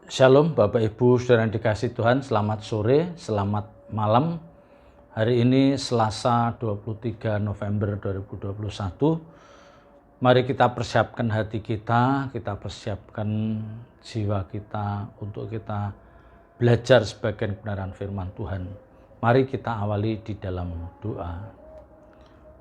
Shalom Bapak Ibu Saudara yang dikasihi Tuhan, selamat sore, selamat malam. Hari ini Selasa 23 November 2021. Mari kita persiapkan hati kita persiapkan jiwa kita untuk kita belajar sebagian kebenaran firman Tuhan. Mari kita awali di dalam doa.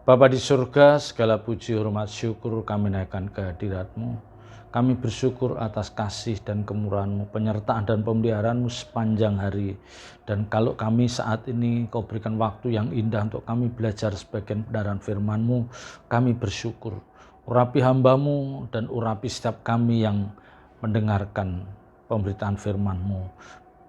Bapa di surga, segala puji, hormat, syukur kami naikkan kehadirat-Mu. Kami bersyukur atas kasih dan kemurahan-Mu, penyertaan dan pemeliharaanmu sepanjang hari. Dan kalau kami saat ini Kau berikan waktu yang indah untuk kami belajar sebagian kebenaran firman-Mu, kami bersyukur. Urapi hamba-Mu dan urapi setiap kami yang mendengarkan pemberitaan firman-Mu.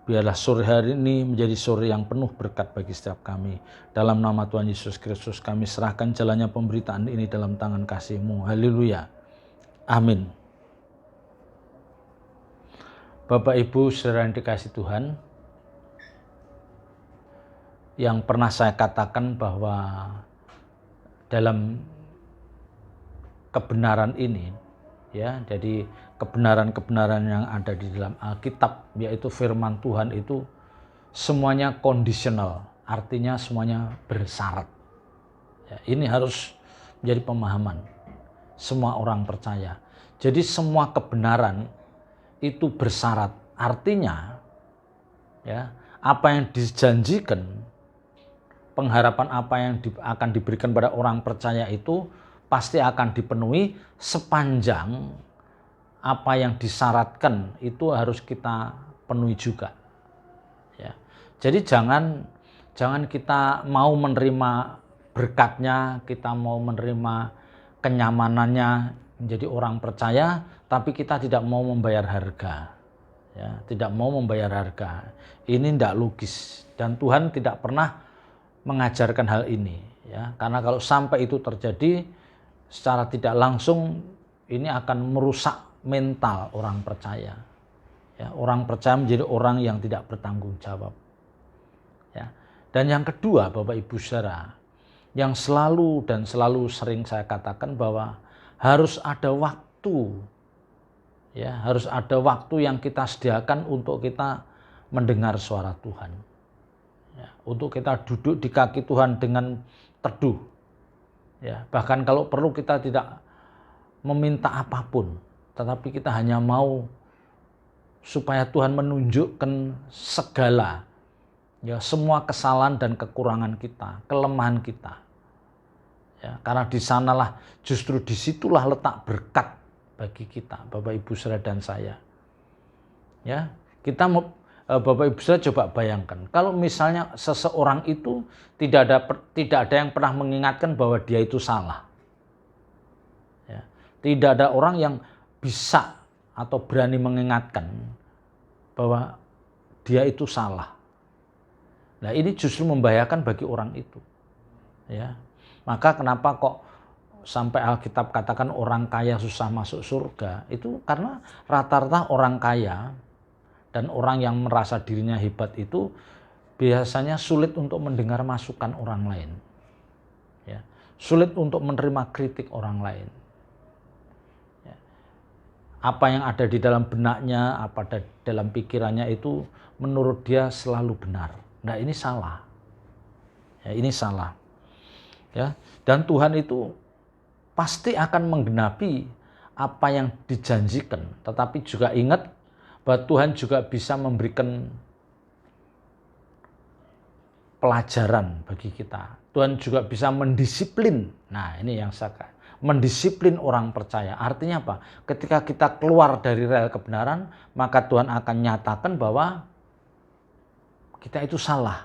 Biarlah sore hari ini menjadi sore yang penuh berkat bagi setiap kami. Dalam nama Tuhan Yesus Kristus kami serahkan jalannya pemberitaan ini dalam tangan kasih-Mu. Haleluya. Amin. Bapak Ibu Saudara yang dikasihi Tuhan, yang pernah saya katakan bahwa dalam kebenaran ini, ya, jadi kebenaran-kebenaran yang ada di dalam Alkitab, yaitu firman Tuhan itu semuanya kondisional, artinya semuanya bersyarat. Ya, ini harus menjadi pemahaman semua orang percaya. Jadi semua kebenaran itu bersyarat, artinya ya, apa yang dijanjikan, pengharapan apa yang akan diberikan pada orang percaya itu pasti akan dipenuhi sepanjang apa yang disyaratkan itu harus kita penuhi juga. Ya. Jadi jangan kita mau menerima berkatnya, kita mau menerima kenyamanannya menjadi orang percaya, tapi kita tidak mau membayar harga. Ya, tidak mau membayar harga. Ini tidak logis dan Tuhan tidak pernah mengajarkan hal ini. Ya, karena kalau sampai itu terjadi secara tidak langsung, ini akan merusak mental orang percaya. Ya, orang percaya menjadi orang yang tidak bertanggung jawab. Ya. Dan yang kedua, Bapak Ibu Saudara, yang selalu sering saya katakan bahwa harus ada waktu. Ya, harus ada waktu yang kita sediakan untuk kita mendengar suara Tuhan. Ya, untuk kita duduk di kaki Tuhan dengan teduh. Ya, bahkan kalau perlu kita tidak meminta apapun, tetapi kita hanya mau supaya Tuhan menunjukkan segala, ya, semua kesalahan dan kekurangan kita, kelemahan kita. Ya, karena di sanalah, justru disitulah letak berkat bagi kita, Bapak Ibu Saudara dan saya. Ya, kita mau, Bapak Ibu Saudara coba bayangkan, kalau misalnya seseorang itu tidak ada yang pernah mengingatkan bahwa dia itu salah. Ya, tidak ada orang yang bisa atau berani mengingatkan bahwa dia itu salah. Nah, ini justru membahayakan bagi orang itu. Ya. Maka kenapa kok sampai Alkitab katakan orang kaya susah masuk surga? Itu karena rata-rata orang kaya dan orang yang merasa dirinya hebat itu biasanya sulit untuk mendengar masukan orang lain. Ya. Sulit untuk menerima kritik orang lain. Ya. Apa yang ada di dalam benaknya, apa ada dalam pikirannya itu menurut dia selalu benar. Nah, ini salah. Ya, ini salah. Ya, dan Tuhan itu pasti akan menggenapi apa yang dijanjikan. Tetapi juga ingat bahwa Tuhan juga bisa memberikan pelajaran bagi kita. Tuhan juga bisa mendisiplin. Nah, ini yang saya katakan. Mendisiplin orang percaya. Artinya apa? Ketika kita keluar dari rel kebenaran, maka Tuhan akan nyatakan bahwa kita itu salah.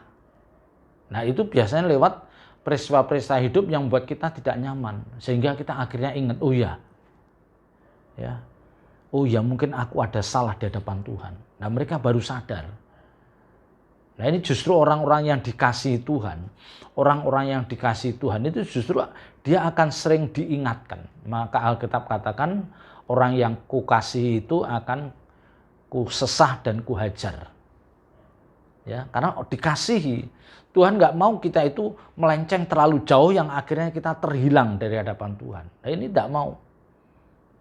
Nah, itu biasanya lewat peristiwa-peristiwa hidup yang membuat kita tidak nyaman, sehingga kita akhirnya ingat, oh ya, mungkin aku ada salah di hadapan Tuhan. Nah, mereka baru sadar. Nah, ini justru orang-orang yang dikasihi Tuhan, orang-orang yang dikasihi Tuhan itu justru dia akan sering diingatkan. Maka Alkitab katakan, orang yang kukasihi itu akan kusesah dan kuhajar. Ya, karena dikasihi. Tuhan nggak mau kita itu melenceng terlalu jauh yang akhirnya kita terhilang dari hadapan Tuhan. Nah, ini tidak mau.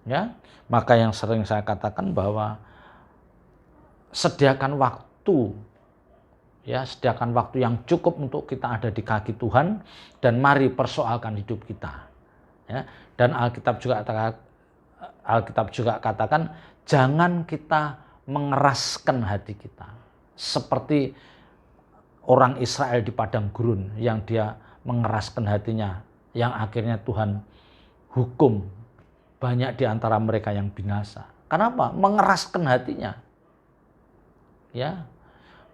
Ya, maka yang sering saya katakan bahwa sediakan waktu, ya, sediakan waktu yang cukup untuk kita ada di kaki Tuhan, dan mari persoalkan hidup kita. Ya, dan Alkitab juga katakan jangan kita mengeraskan hati kita seperti orang Israel di padang gurun yang dia mengeraskan hatinya, yang akhirnya Tuhan hukum banyak di antara mereka yang binasa. Kenapa? Mengeraskan hatinya. Ya,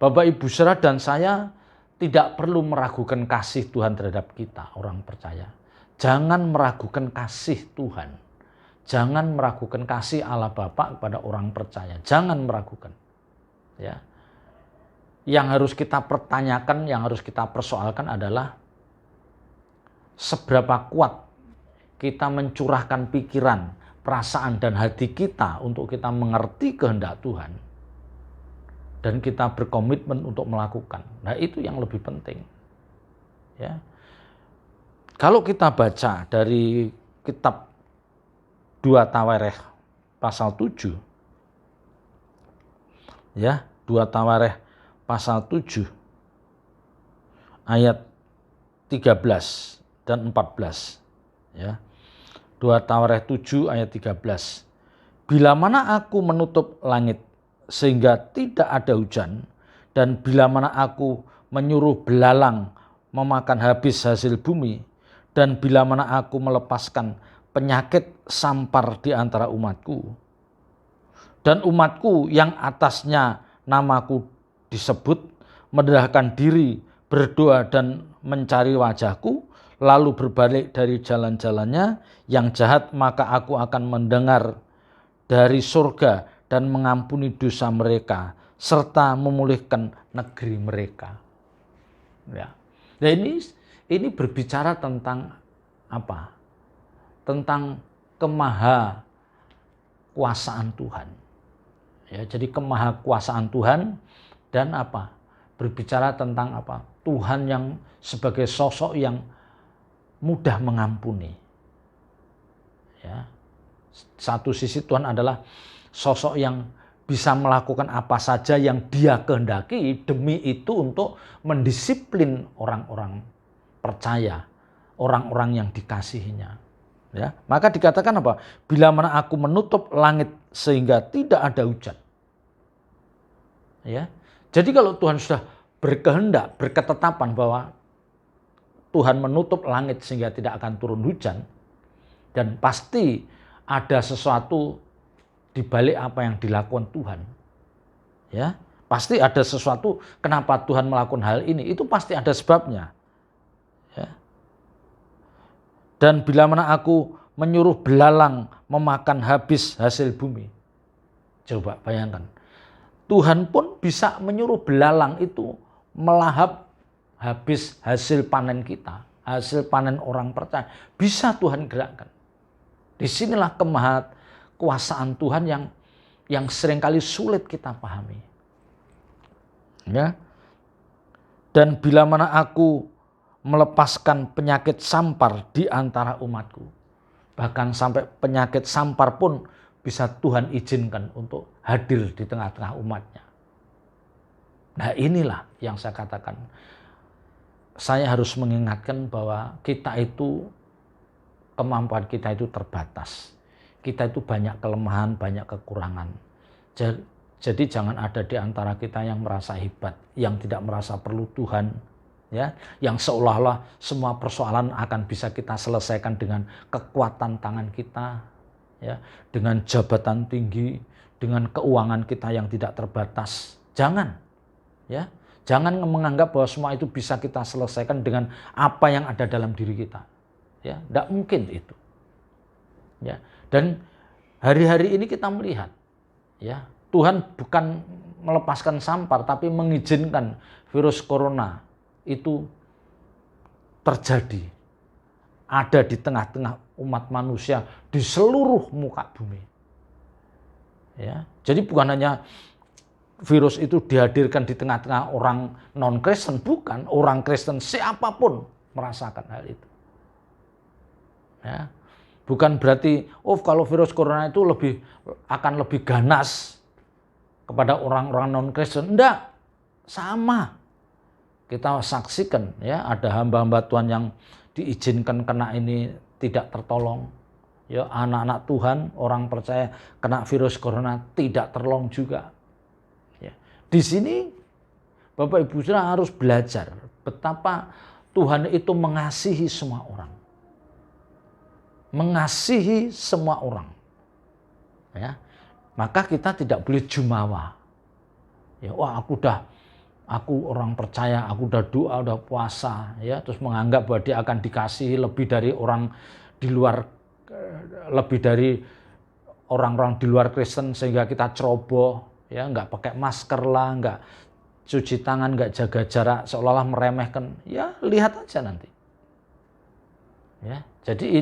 Bapak Ibu Saudara dan saya tidak perlu meragukan kasih Tuhan terhadap kita, orang percaya. Jangan meragukan kasih Tuhan. Jangan meragukan kasih Allah Bapa kepada orang percaya. Jangan meragukan. Ya. Yang harus kita pertanyakan, yang harus kita persoalkan adalah seberapa kuat kita mencurahkan pikiran, perasaan, dan hati kita untuk kita mengerti kehendak Tuhan. Dan kita berkomitmen untuk melakukan. Nah, itu yang lebih penting. Ya. Kalau kita baca dari kitab 2 Tawarikh pasal 7, ya, 2 Tawarikh pasal 7 ayat 13 dan 14, ya. 2 Tawarikh 7 ayat 13. Bila mana aku menutup langit sehingga tidak ada hujan, dan bila mana aku menyuruh belalang memakan habis hasil bumi, dan bila mana aku melepaskan penyakit sampar di antara umatku, dan umatku yang atasnya namaku disebut mendedahkan diri, berdoa dan mencari wajahku, lalu berbalik dari jalan-jalannya yang jahat, maka aku akan mendengar dari surga dan mengampuni dosa mereka serta memulihkan negeri mereka. Ya. Nah, ini berbicara tentang apa? Tentang kemahakuasaan Tuhan. Ya, jadi kemahakuasaan Tuhan dan apa? Berbicara tentang apa? Tuhan yang sebagai sosok yang mudah mengampuni. Ya. Satu sisi Tuhan adalah sosok yang bisa melakukan apa saja yang Dia kehendaki demi itu untuk mendisiplin orang-orang percaya, orang-orang yang dikasihinya. Ya, maka dikatakan apa? Bila mana aku menutup langit sehingga tidak ada hujan. Ya. Jadi kalau Tuhan sudah berkehendak, berketetapan bahwa Tuhan menutup langit sehingga tidak akan turun hujan, dan pasti ada sesuatu di balik apa yang dilakukan Tuhan. Ya, pasti ada sesuatu kenapa Tuhan melakukan hal ini, itu pasti ada sebabnya. Ya. Dan bila mana aku menyuruh belalang memakan habis hasil bumi. Coba bayangkan. Tuhan pun bisa menyuruh belalang itu melahap habis hasil panen kita, hasil panen orang percaya. Bisa Tuhan gerakkan. Disinilah kemahakuasaan Tuhan yang seringkali sulit kita pahami. Ya. Dan bila mana aku melepaskan penyakit sampar di antara umatku, bahkan sampai penyakit sampar pun bisa Tuhan izinkan untuk hadir di tengah-tengah umatnya. Nah, inilah yang saya katakan. Saya harus mengingatkan bahwa kita itu, kemampuan kita itu terbatas. Kita itu banyak kelemahan, banyak kekurangan. Jadi jangan ada di antara kita yang merasa hebat, yang tidak merasa perlu Tuhan, ya, yang seolah-olah semua persoalan akan bisa kita selesaikan dengan kekuatan tangan kita, ya, dengan jabatan tinggi, dengan keuangan kita yang tidak terbatas. Jangan, ya, jangan menganggap bahwa semua itu bisa kita selesaikan dengan apa yang ada dalam diri kita, ya, tidak mungkin itu, ya. Dan hari-hari ini kita melihat, ya, Tuhan bukan melepaskan sampar, tapi mengizinkan virus corona itu terjadi, ada di tengah-tengah umat manusia di seluruh muka bumi. Ya, jadi bukan hanya virus itu dihadirkan di tengah-tengah orang non-Kristen, bukan, orang Kristen siapapun merasakan hal itu. Ya, bukan berarti kalau virus corona itu akan lebih ganas kepada orang-orang non-Kristen. Enggak, sama. Kita saksikan ya, ada hamba-hamba Tuhan yang diizinkan kena ini tidak tertolong. Ya, anak-anak Tuhan, orang percaya kena virus corona tidak tertolong juga. Ya. Di sini Bapak Ibu Saudara harus belajar betapa Tuhan itu mengasihi semua orang. Mengasihi semua orang. Ya. Maka kita tidak boleh jumawa. Ya, wah aku orang percaya, aku udah doa, udah puasa, ya, terus menganggap bahwa dia akan dikasihi lebih dari orang di luar, lebih dari orang-orang di luar Kristen, sehingga kita ceroboh, ya, nggak pakai masker lah, nggak cuci tangan, nggak jaga jarak, seolah-olah meremehkan. Ya, lihat aja nanti. Ya, jadi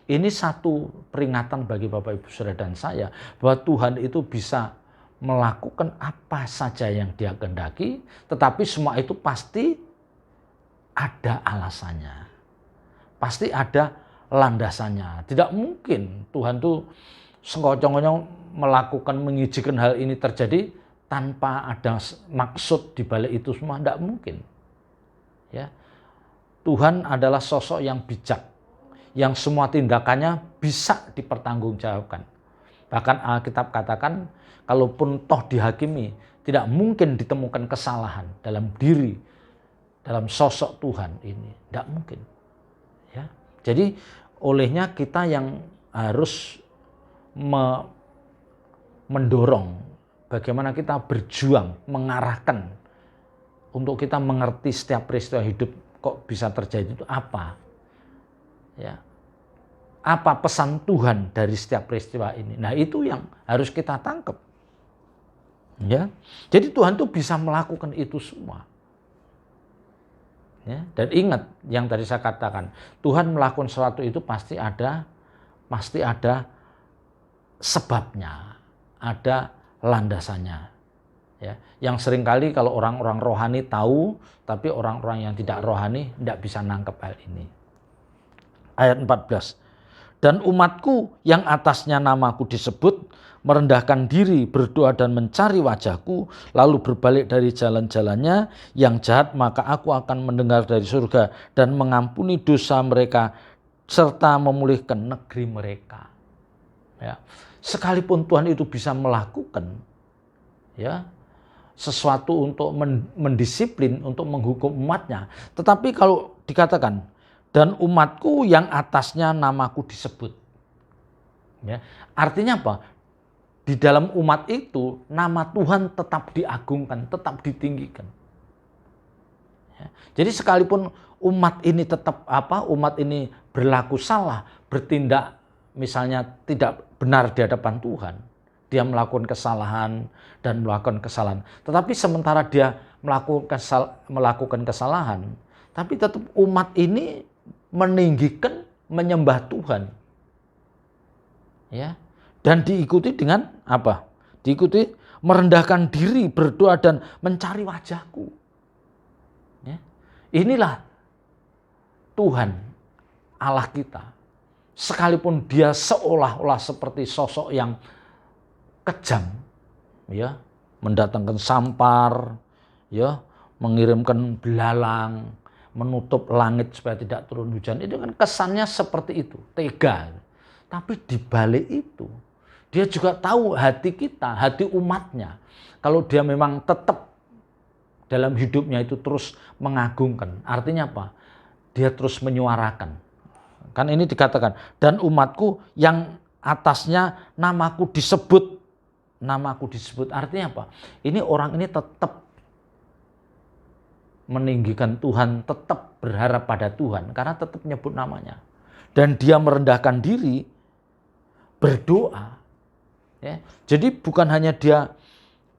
ini satu peringatan bagi Bapak Ibu Saudara dan saya bahwa Tuhan itu bisa melakukan apa saja yang dia kehendaki, tetapi semua itu pasti ada alasannya. Pasti ada landasannya. Tidak mungkin Tuhan tuh sekonyong-konyong melakukan, mengizinkan hal ini terjadi tanpa ada maksud di balik itu semua. Tidak mungkin. Ya. Tuhan adalah sosok yang bijak, yang semua tindakannya bisa dipertanggungjawabkan. Bahkan Alkitab katakan, kalaupun toh dihakimi, tidak mungkin ditemukan kesalahan dalam diri, dalam sosok Tuhan ini. Tidak mungkin. Ya. Jadi olehnya kita yang harus mendorong bagaimana kita berjuang, mengarahkan untuk kita mengerti setiap peristiwa hidup kok bisa terjadi itu apa. Ya. Apa pesan Tuhan dari setiap peristiwa ini. Nah, itu yang harus kita tangkap. Ya, jadi Tuhan tuh bisa melakukan itu semua. Ya, dan ingat yang tadi saya katakan, Tuhan melakukan sesuatu itu pasti ada sebabnya, ada landasannya. Ya, yang seringkali kalau orang-orang rohani tahu, tapi orang-orang yang tidak rohani tidak bisa nangkep hal ini. Ayat 14. Dan umatku yang atasnya namaku disebut, merendahkan diri, berdoa dan mencari wajahku, lalu berbalik dari jalan-jalannya yang jahat, maka aku akan mendengar dari surga dan mengampuni dosa mereka serta memulihkan negeri mereka. Ya. Sekalipun Tuhan itu bisa melakukan ya sesuatu untuk mendisiplin, untuk menghukum umatnya, tetapi kalau dikatakan dan umatku yang atasnya namaku disebut, ya, artinya apa? Di dalam umat itu nama Tuhan tetap diagungkan, tetap ditinggikan. Ya, jadi sekalipun umat ini umat ini berlaku salah, bertindak misalnya tidak benar di hadapan Tuhan, dia melakukan kesalahan dan melakukan kesalahan. Tetapi sementara dia melakukan kesalahan, tapi tetap umat ini meninggikan, menyembah Tuhan. Ya. Dan diikuti dengan apa? Diikuti merendahkan diri, berdoa dan mencari wajahku. Ya. Inilah Tuhan Allah kita. Sekalipun dia seolah-olah seperti sosok yang kejam, ya, mendatangkan sampar, ya, mengirimkan belalang, menutup langit supaya tidak turun hujan. Itu kan kesannya seperti itu, tega. Tapi di balik itu, dia juga tahu hati kita, hati umatnya. Kalau dia memang tetap dalam hidupnya itu terus mengagungkan. Artinya apa? Dia terus menyuarakan. Kan ini dikatakan, dan umatku yang atasnya namaku disebut. Namaku disebut. Artinya apa? Ini orang ini tetap meninggikan Tuhan, tetap berharap pada Tuhan karena tetap menyebut namanya. Dan dia merendahkan diri, berdoa. Ya. Jadi bukan hanya dia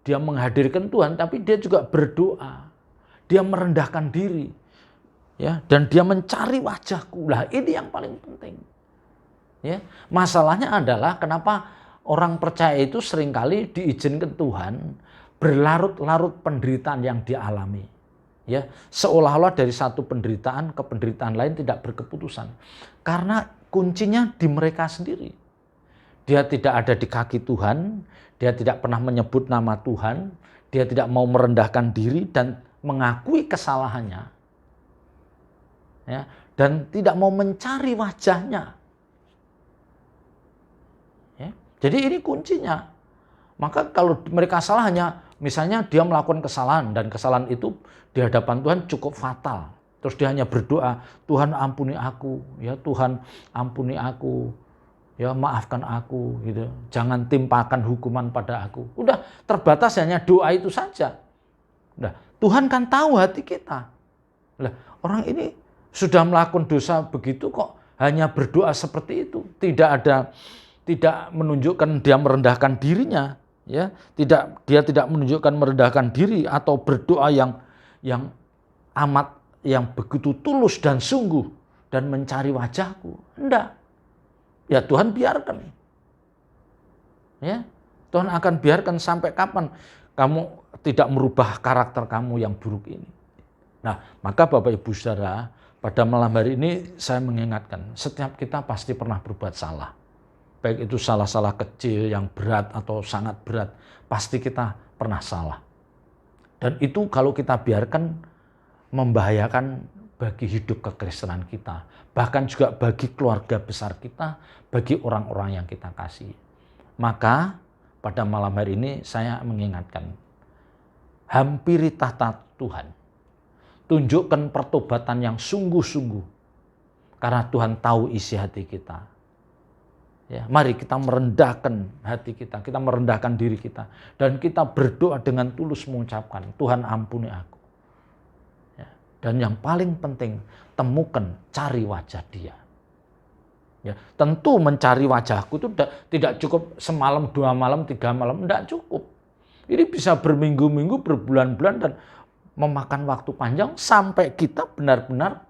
menghadirkan Tuhan, tapi dia juga berdoa. Dia merendahkan diri. Ya, dan dia mencari wajahku. Lah ini yang paling penting. Ya. Masalahnya adalah kenapa orang percaya itu seringkali diizinkan Tuhan berlarut-larut penderitaan yang dialami. Ya, seolah-olah dari satu penderitaan ke penderitaan lain tidak berkeputusan. Karena kuncinya di mereka sendiri. Dia tidak ada di kaki Tuhan, dia tidak pernah menyebut nama Tuhan, dia tidak mau merendahkan diri dan mengakui kesalahannya, ya, dan tidak mau mencari wajahnya. Ya, jadi ini kuncinya. Maka kalau mereka salah hanya misalnya dia melakukan kesalahan dan kesalahan itu di hadapan Tuhan cukup fatal. Terus dia hanya berdoa, Tuhan ampuni aku, ya Tuhan ampuni aku, ya maafkan aku, gitu. Jangan timpakan hukuman pada aku. Udah terbatas hanya doa itu saja. Nah, Tuhan kan tahu hati kita. Lah, orang ini sudah melakukan dosa begitu kok hanya berdoa seperti itu, tidak menunjukkan dia merendahkan dirinya, ya, dia tidak menunjukkan merendahkan diri atau berdoa yang amat yang begitu tulus dan sungguh dan mencari wajahku. Enggak. Ya Tuhan biarkan. Ya, Tuhan akan biarkan sampai kapan kamu tidak merubah karakter kamu yang buruk ini. Nah, maka Bapak Ibu Saudara, pada malam hari ini saya mengingatkan, setiap kita pasti pernah berbuat salah. Baik itu salah-salah kecil yang berat atau sangat berat, pasti kita pernah salah. Dan itu kalau kita biarkan membahayakan bagi hidup kekristenan kita, bahkan juga bagi keluarga besar kita, bagi orang-orang yang kita kasih. Maka pada malam hari ini saya mengingatkan, hampiri tahta Tuhan. Tunjukkan pertobatan yang sungguh-sungguh, karena Tuhan tahu isi hati kita. Ya, mari kita merendahkan hati kita merendahkan diri kita, dan kita berdoa dengan tulus mengucapkan, Tuhan ampuni aku. Dan yang paling penting, temukan, cari wajah Dia. Ya, tentu mencari wajahku itu tidak cukup semalam, 2 malam, 3 malam, tidak cukup. Ini bisa berminggu-minggu, berbulan-bulan, dan memakan waktu panjang sampai kita benar-benar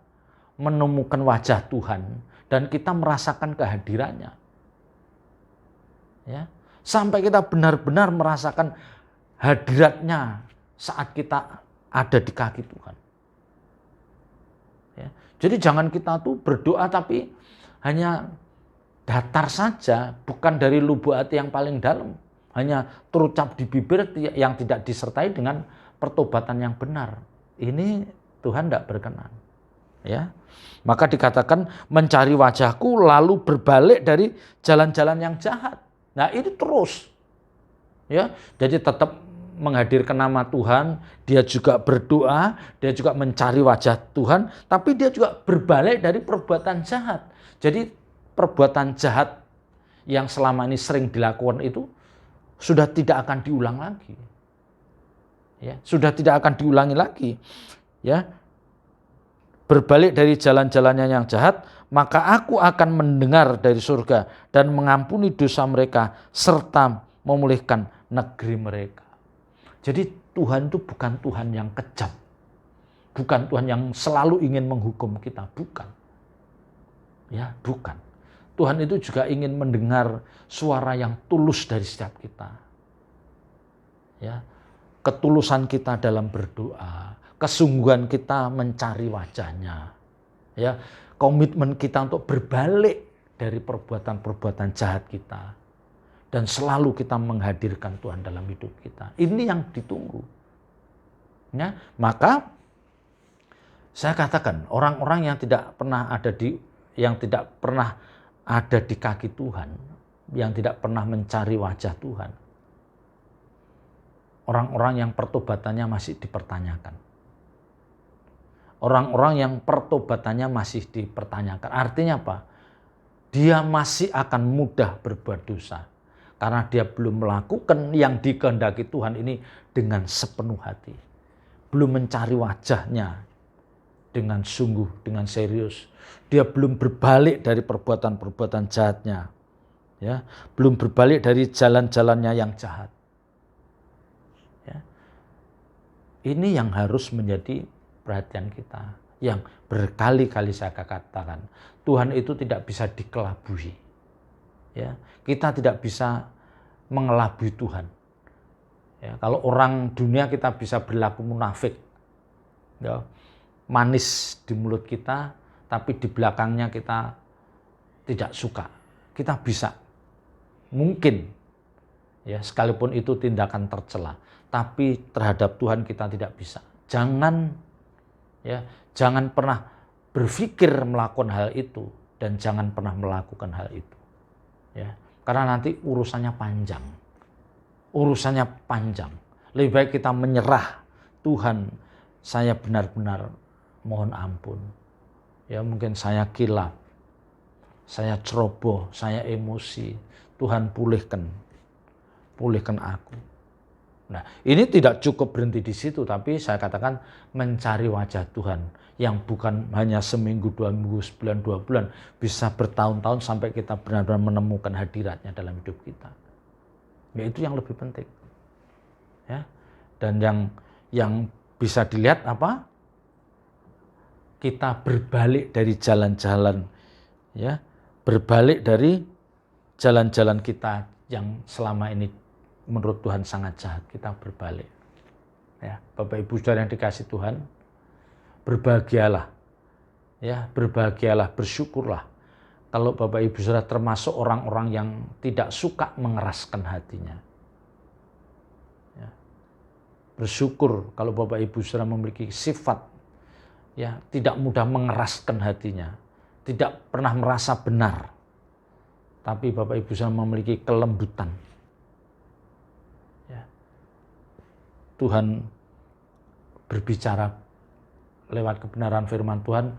menemukan wajah Tuhan dan kita merasakan kehadirannya. Ya, sampai kita benar-benar merasakan hadiratnya saat kita ada di kaki Tuhan. Ya, jadi jangan kita tuh berdoa tapi hanya datar saja, bukan dari lubuk hati yang paling dalam, hanya terucap di bibir yang tidak disertai dengan pertobatan yang benar. Ini Tuhan tidak berkenan. Ya, maka dikatakan mencari wajahku lalu berbalik dari jalan-jalan yang jahat. Nah ini terus, ya, jadi tetap menghadirkan nama Tuhan, dia juga berdoa, dia juga mencari wajah Tuhan, tapi dia juga berbalik dari perbuatan jahat. Jadi perbuatan jahat yang selama ini sering dilakukan itu sudah tidak akan diulang lagi. Ya, sudah tidak akan diulangi lagi. Ya, berbalik dari jalan-jalannya yang jahat, maka aku akan mendengar dari surga dan mengampuni dosa mereka serta memulihkan negeri mereka. Jadi Tuhan itu bukan Tuhan yang kejam, bukan Tuhan yang selalu ingin menghukum kita, bukan. Ya, bukan. Tuhan itu juga ingin mendengar suara yang tulus dari setiap kita. Ya, ketulusan kita dalam berdoa, kesungguhan kita mencari wajahnya, ya, komitmen kita untuk berbalik dari perbuatan-perbuatan jahat kita, dan selalu kita menghadirkan Tuhan dalam hidup kita. Ini yang ditunggu. Ya, maka saya katakan orang-orang yang tidak pernah ada di kaki Tuhan, yang tidak pernah mencari wajah Tuhan, orang-orang yang pertobatannya masih dipertanyakan. Orang-orang yang pertobatannya masih dipertanyakan. Artinya apa? Dia masih akan mudah berbuat dosa. Karena dia belum melakukan yang dikehendaki Tuhan ini dengan sepenuh hati. Belum mencari wajahnya dengan sungguh, dengan serius. Dia belum berbalik dari perbuatan-perbuatan jahatnya. Ya, belum berbalik dari jalan-jalannya yang jahat. Ya. Ini yang harus menjadi perhatian kita. Yang berkali-kali saya katakan, Tuhan itu tidak bisa dikelabui. Ya, kita tidak bisa mengelabui Tuhan. Ya, kalau orang dunia kita bisa berlaku munafik, ya, manis di mulut kita, tapi di belakangnya kita tidak suka. Kita bisa, mungkin, Ya, sekalipun itu tindakan tercela, tapi terhadap Tuhan kita tidak bisa. Jangan pernah berpikir melakukan hal itu dan jangan pernah melakukan hal itu. Ya, karena nanti urusannya panjang. Lebih baik kita menyerah. Tuhan, saya benar-benar mohon ampun. Ya, mungkin saya kilap, saya ceroboh, saya emosi. Tuhan pulihkan aku. Nah, ini tidak cukup berhenti di situ, tapi saya katakan mencari wajah Tuhan yang bukan hanya seminggu, 2 minggu, sebulan, 2 bulan, bisa bertahun-tahun sampai kita benar-benar menemukan hadiratnya dalam hidup kita. Ya, itu yang lebih penting. Ya. Dan yang bisa dilihat apa? Kita berbalik dari jalan-jalan, ya, berbalik dari jalan-jalan kita yang selama ini menurut Tuhan sangat jahat, kita berbalik. Ya, Bapak Ibu Saudara yang dikasih Tuhan, berbahagialah. Ya, berbahagialah, bersyukurlah. Kalau Bapak Ibu Saudara termasuk orang-orang yang tidak suka mengeraskan hatinya. Ya. Bersyukur kalau Bapak Ibu Saudara memiliki sifat ya, tidak mudah mengeraskan hatinya, tidak pernah merasa benar. Tapi Bapak Ibu Saudara memiliki kelembutan. Tuhan berbicara lewat kebenaran firman Tuhan,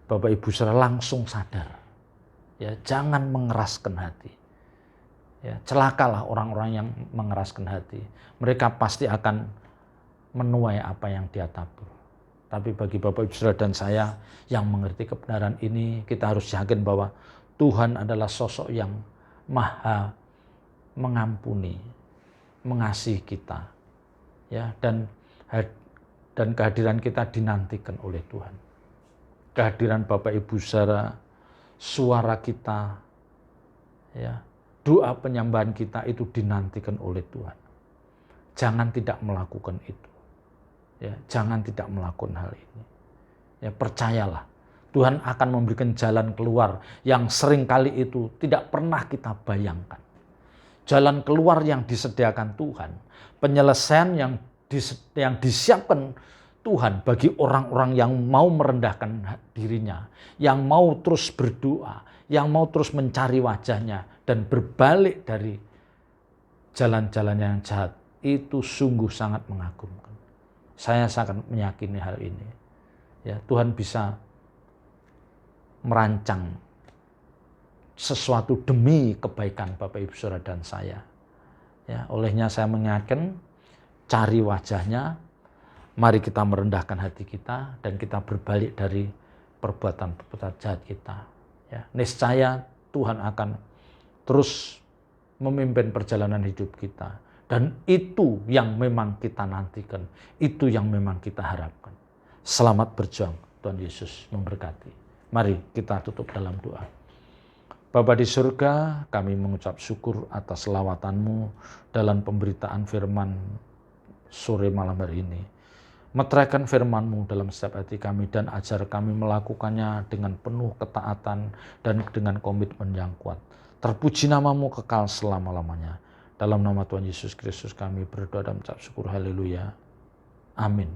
Bapak Ibu Saudara langsung sadar. Ya, jangan mengeraskan hati. Ya, celakalah orang-orang yang mengeraskan hati. Mereka pasti akan menuai apa yang dia tabur. Tapi bagi Bapak Ibu Saudara dan saya yang mengerti kebenaran ini, kita harus yakin bahwa Tuhan adalah sosok yang maha mengampuni, mengasihi kita. Ya, dan kehadiran kita dinantikan oleh Tuhan. Kehadiran Bapak Ibu Saudara, suara kita, ya, doa penyembahan kita itu dinantikan oleh Tuhan. Jangan tidak melakukan itu. Ya, jangan tidak melakukan hal ini. Ya, percayalah, Tuhan akan memberikan jalan keluar yang seringkali itu tidak pernah kita bayangkan. Jalan keluar yang disediakan Tuhan, penyelesaian yang disiapkan Tuhan bagi orang-orang yang mau merendahkan dirinya, yang mau terus berdoa, yang mau terus mencari wajahnya dan berbalik dari jalan-jalan yang jahat, itu sungguh sangat mengagumkan. Saya sangat meyakini hal ini. Ya, Tuhan bisa merancang sesuatu demi kebaikan Bapak Ibu Saudara dan saya. Ya, olehnya saya mengingatkan, cari wajahnya, mari kita merendahkan hati kita dan kita berbalik dari perbuatan-perbuatan jahat kita. Ya, niscaya Tuhan akan terus memimpin perjalanan hidup kita. Dan itu yang memang kita nantikan, itu yang memang kita harapkan. Selamat berjuang, Tuhan Yesus memberkati. Mari kita tutup dalam doa. Bapa di surga, kami mengucap syukur atas lawatan-Mu dalam pemberitaan firman sore malam hari ini. Meteraikan firman-Mu dalam setiap hati kami dan ajar kami melakukannya dengan penuh ketaatan dan dengan komitmen yang kuat. Terpuji nama-Mu kekal selama-lamanya. Dalam nama Tuhan Yesus Kristus kami berdoa dan mengucap syukur. Haleluya. Amin.